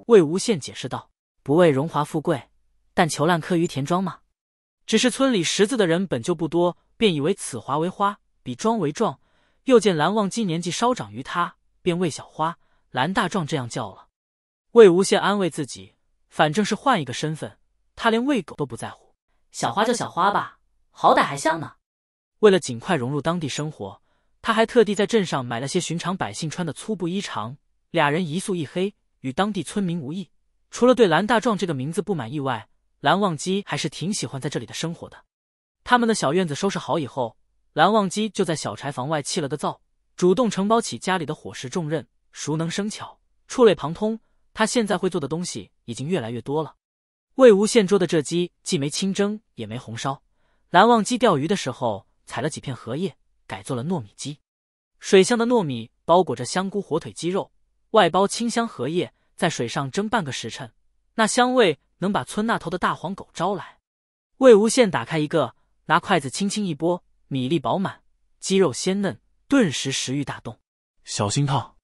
魏无羡解释道：“不为荣华富贵，但求烂柯于田庄嘛。只是村里识字的人本就不多，便以为此华为花，彼庄为壮。又见蓝忘机年纪稍长于他，便谓小花、蓝大壮这样叫了。”魏无羡安慰自己，反正是换一个身份，他连喂狗都不在乎，小花就小花吧，好歹还像呢。为了尽快融入当地生活，他还特地在镇上买了些寻常百姓穿的粗布衣裳，俩人一素一黑，与当地村民无异。除了对蓝大壮这个名字不满意外，蓝忘机还是挺喜欢在这里的生活的。他们的小院子收拾好以后，蓝忘机就在小柴房外砌了个灶，主动承包起家里的伙食重任，熟能生巧，触类旁通。他现在会做的东西已经越来越多了。魏无羡捉的这鸡既没清蒸也没红烧，蓝忘机钓鱼的时候采了几片荷叶，改做了糯米鸡。水香的糯米包裹着香菇、火腿、鸡肉，外包清香荷叶，在水上蒸半个时辰，那香味能把村那头的大黄狗招来。魏无羡打开一个，拿筷子轻轻一拨，米粒饱满，鸡肉鲜嫩，顿时食欲大动。小心烫！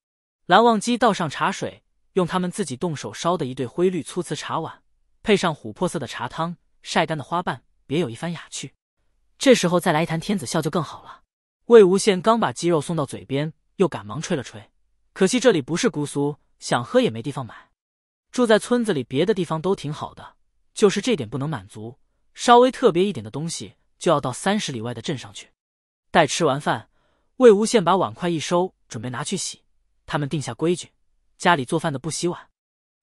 蓝忘机倒上茶水，用他们自己动手烧的一对灰绿粗瓷茶碗，配上琥珀色的茶汤，晒干的花瓣，别有一番雅趣。这时候再来一坛天子笑就更好了。魏无羡刚把鸡肉送到嘴边，又赶忙吹了吹，可惜这里不是姑苏，想喝也没地方买。住在村子里别的地方都挺好的，就是这点不能满足，稍微特别一点的东西就要到30里外的镇上去。待吃完饭，魏无羡把碗筷一收，准备拿去洗。他们定下规矩，家里做饭的不洗碗。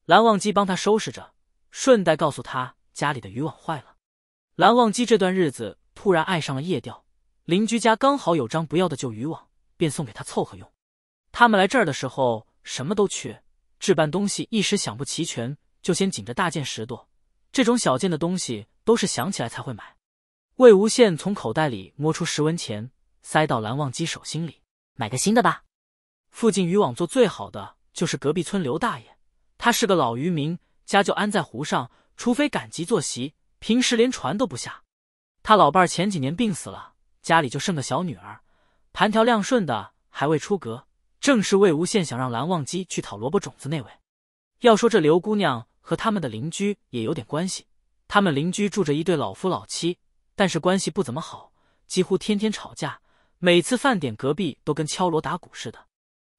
蓝忘机帮他收拾着，顺带告诉他家里的渔网坏了。蓝忘机这段日子突然爱上了夜钓，邻居家刚好有张不要的旧渔网，便送给他凑合用。他们来这儿的时候什么都缺，置办东西一时想不齐全，就先紧着大件10多，这种小件的东西都是想起来才会买。魏无羡从口袋里摸出10文钱，塞到蓝忘机手心里：“买个新的吧。”附近渔网做最好的就是隔壁村刘大爷，他是个老渔民，家就安在湖上，除非赶集坐席，平时连船都不下。他老伴前几年病死了，家里就剩个小女儿，盘条亮顺的，还未出阁，正是魏无羡想让蓝忘机去讨萝卜种子那位。要说这刘姑娘和他们的邻居也有点关系，他们邻居住着一对老夫老妻，但是关系不怎么好，几乎天天吵架，每次饭点隔壁都跟敲锣打鼓似的。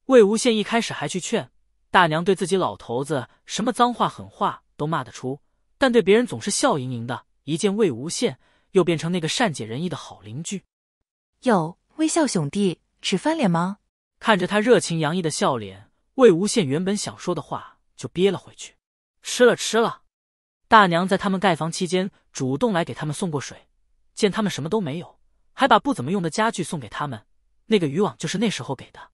魏无羡一开始还去劝大娘，对自己老头子什么脏话狠话都骂得出，但对别人总是笑盈盈的，一见魏无羡又变成那个善解人意的好邻居。哟，微笑兄弟，吃饭了吗？看着他热情洋溢的笑脸，魏无羡原本想说的话就憋了回去。吃了吃了。大娘在他们盖房期间主动来给他们送过水，见他们什么都没有，还把不怎么用的家具送给他们，那个渔网就是那时候给的。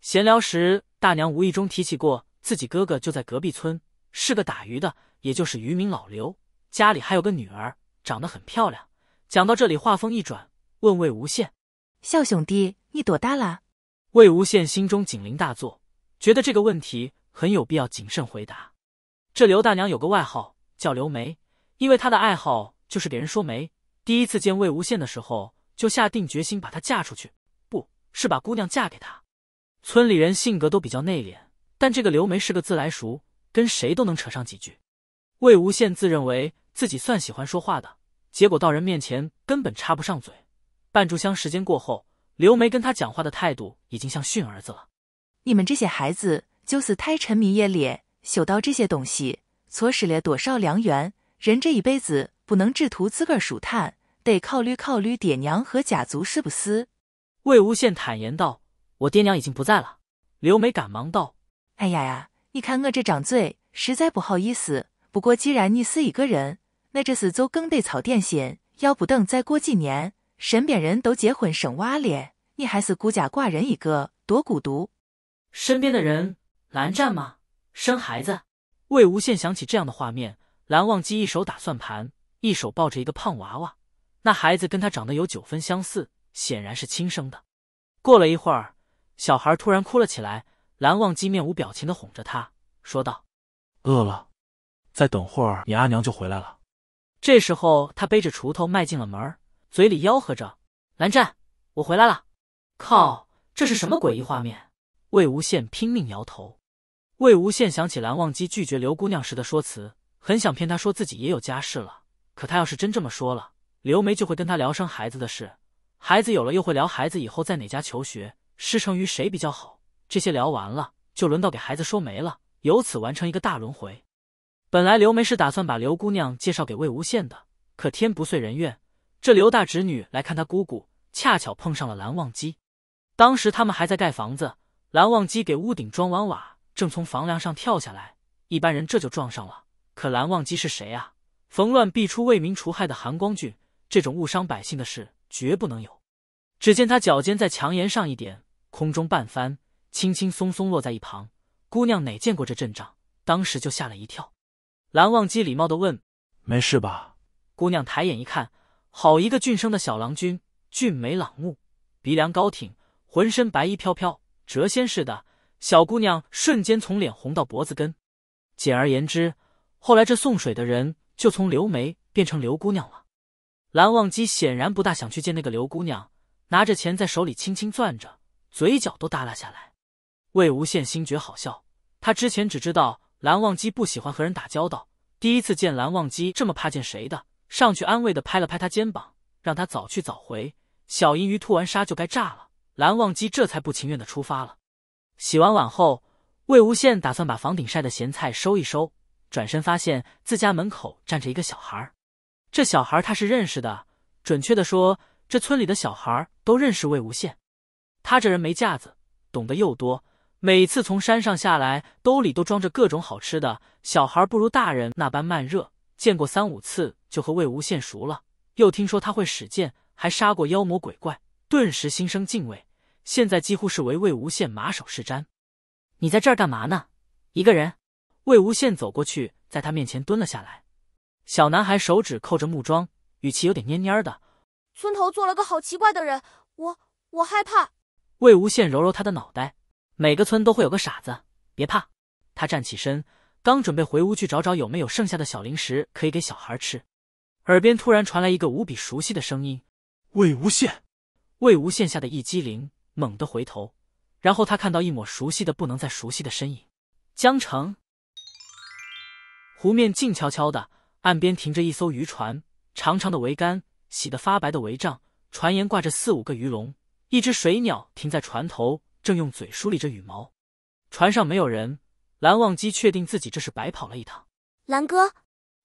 闲聊时，大娘无意中提起过自己哥哥就在隔壁村，是个打鱼的，也就是渔民老刘，家里还有个女儿，长得很漂亮。讲到这里，话锋一转，问魏无羡：“笑兄弟，你多大了？”魏无羡心中警铃大作，觉得这个问题很有必要谨慎回答。这刘大娘有个外号叫刘梅，因为她的爱好就是给人说媒。第一次见魏无羡的时候，就下定决心把她嫁出去，不是把姑娘嫁给他。村里人性格都比较内敛，但这个刘梅是个自来熟，跟谁都能扯上几句。魏无羡自认为自己算喜欢说话的，结果到人面前根本插不上嘴。半炷香时间过后，刘梅跟他讲话的态度已经像训儿子了。你们这些孩子就是太沉迷夜猎，嗅到这些东西，错失了多少良缘。人这一辈子不能只图自个儿舒坦，得考虑考虑爹娘和家族是不是？魏无羡坦言道：“我爹娘已经不在了。”刘梅赶忙道：“哎呀呀，你看我这张嘴，实在不好意思。不过既然你是一个人，那这事就更得操点心，要不等再过几年，身边人都结婚生娃了，你还是孤家寡人一个，多孤独。”身边的人蓝湛吗？生孩子？魏无羡想起这样的画面，蓝忘机一手打算盘，一手抱着一个胖娃娃，那孩子跟他长得有9分相似，显然是亲生的。过了一会儿，小孩突然哭了起来，蓝忘机面无表情地哄着他，说道：“饿了，再等会儿你阿娘就回来了。”这时候他背着锄头迈进了门，嘴里吆喝着：“蓝湛，我回来了。”靠，这是什么诡异画面？魏无羡拼命摇头。魏无羡想起蓝忘机拒绝刘姑娘时的说辞，很想骗她说自己也有家室了，可他要是真这么说了，刘梅就会跟他聊生孩子的事，孩子有了又会聊孩子以后在哪家求学，师承于谁比较好，这些聊完了，就轮到给孩子说媒了，由此完成一个大轮回。本来刘梅是打算把刘姑娘介绍给魏无羡的，可天不遂人愿，这刘大侄女来看她姑姑，恰巧碰上了蓝忘机。当时他们还在盖房子，蓝忘机给屋顶装完瓦，正从房梁上跳下来，一般人这就撞上了，可蓝忘机是谁啊？逢乱必出为民除害的韩光俊，这种误伤百姓的事绝不能有。只见他脚尖在墙沿上一点，空中半翻，轻轻松松落在一旁。姑娘哪见过这阵仗，当时就吓了一跳。蓝忘机礼貌地问：没事吧？姑娘抬眼一看，好一个俊生的小郎君，俊美朗目，鼻梁高挺，浑身白衣飘飘，谪仙似的。小姑娘瞬间从脸红到脖子根。简而言之，后来这送水的人就从刘梅变成刘姑娘了。蓝忘机显然不大想去见那个刘姑娘，拿着钱在手里轻轻攥着，嘴角都耷拉下来。魏无羡心觉好笑，他之前只知道蓝忘机不喜欢和人打交道，第一次见蓝忘机这么怕见谁的，上去安慰地拍了拍他肩膀，让他早去早回，小银鱼吐完沙就该炸了。蓝忘机这才不情愿地出发了。洗完碗后，魏无羡打算把房顶晒的咸菜收一收，转身发现自家门口站着一个小孩。这小孩他是认识的，准确地说，这村里的小孩都认识魏无羡。他这人没架子，懂得又多，每次从山上下来，兜里都装着各种好吃的。小孩不如大人那般慢热，见过3-5次就和魏无羡熟了。又听说他会使剑，还杀过妖魔鬼怪，顿时心生敬畏。现在几乎是为魏无羡马首是瞻。你在这儿干嘛呢？一个人？魏无羡走过去，在他面前蹲了下来。小男孩手指扣着木桩，语气有点蔫蔫的。村头做了个好奇怪的人，我害怕。魏无羡揉揉他的脑袋，每个村都会有个傻子，别怕。他站起身，刚准备回屋去找找有没有剩下的小零食可以给小孩吃，耳边突然传来一个无比熟悉的声音：魏无羡！魏无羡吓得一激灵，猛地回头，然后他看到一抹熟悉的不能再熟悉的身影。江城湖面静悄悄的，岸边停着一艘渔船，长长的桅杆，洗得发白的帷帐，船沿挂着4-5个鱼龙，一只水鸟停在船头，正用嘴梳理着羽毛。船上没有人，蓝忘机确定自己这是白跑了一趟。蓝哥！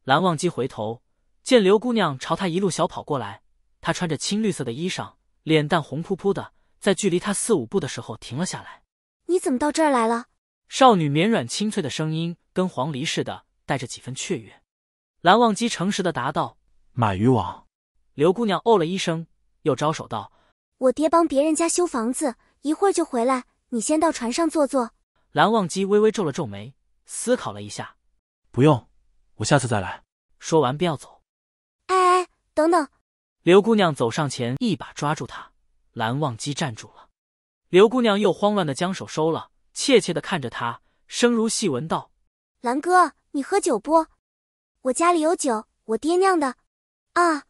蓝忘机回头，见刘姑娘朝他一路小跑过来，她穿着青绿色的衣裳，脸蛋红扑扑的，在距离他4-5步的时候停了下来。你怎么到这儿来了？少女绵软清脆的声音跟黄鹂似的，带着几分雀跃。蓝忘机诚实的答道：买渔网。刘姑娘哦了一声，又招手道：我爹帮别人家修房子，一会儿就回来，你先到船上坐坐。蓝忘机微微皱了皱眉，思考了一下：不用，我下次再来。说完便要走。哎，等等！刘姑娘走上前，一把抓住他。蓝忘机站住了。刘姑娘又慌乱的将手收了，怯怯的看着他，声如细纹道：蓝哥，你喝酒不？我家里有酒，我爹酿的。啊，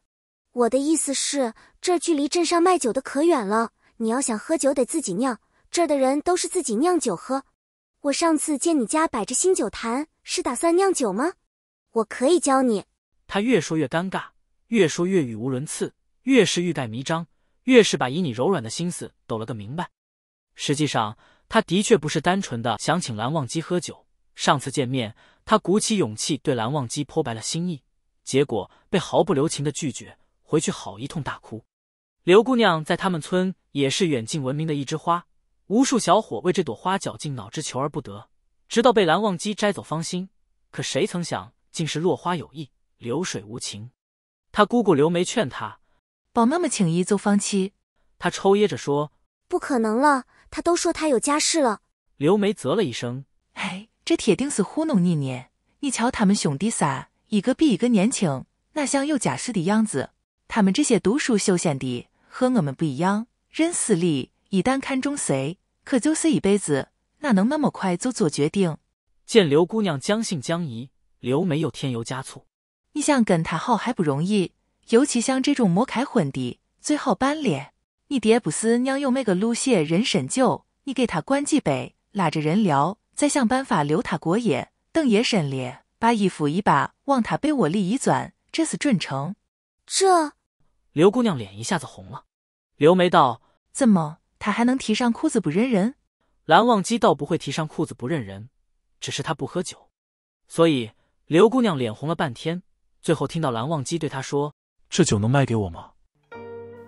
我的意思是，这距离镇上卖酒的可远了，你要想喝酒得自己酿，这儿的人都是自己酿酒喝。我上次见你家摆着新酒坛，是打算酿酒吗？我可以教你。他越说越尴尬，越说越语无伦次，越是欲盖弥彰，越是把以你柔软的心思抖了个明白。实际上，他的确不是单纯的想请蓝忘机喝酒。上次见面，他鼓起勇气对蓝忘机剖白了心意，结果被毫不留情的拒绝，回去好一通大哭。刘姑娘在他们村也是远近闻名的一枝花，无数小伙为这朵花绞尽脑汁求而不得，直到被蓝忘机摘走芳心。可谁曾想，竟是落花有意，流水无情。他姑姑刘梅劝他，宝那么轻易就放弃。他抽噎着说：不可能了，他都说他有家室了。刘梅啧了一声：哎，这铁定是糊弄你呢。你瞧他们兄弟仨，一个比一个年轻，哪像有家室的样子。他们这些读书修仙的和我们不一样，人死里一旦看中谁，可就是一辈子，哪能那么快就做决定？见刘姑娘将信将疑，刘梅又添油加醋：你想跟他好还不容易，尤其像这种没开荤的，最好办咧。你爹不是酿有每个路写人参酒，你给他灌几杯，拉着人聊，再想办法留他过夜，等夜深了，把衣服一把往他被窝里一钻，这是准成。这……刘姑娘脸一下子红了。刘梅道：怎么，他还能提上裤子不认人？蓝忘机倒不会提上裤子不认人，只是他不喝酒。所以刘姑娘脸红了半天，最后听到蓝忘机对她说：这酒能卖给我吗？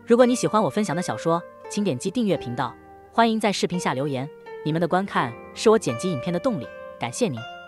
如果你喜欢我分享的小说，请点击订阅频道，欢迎在视频下留言，你们的观看是我剪辑影片的动力，感谢您。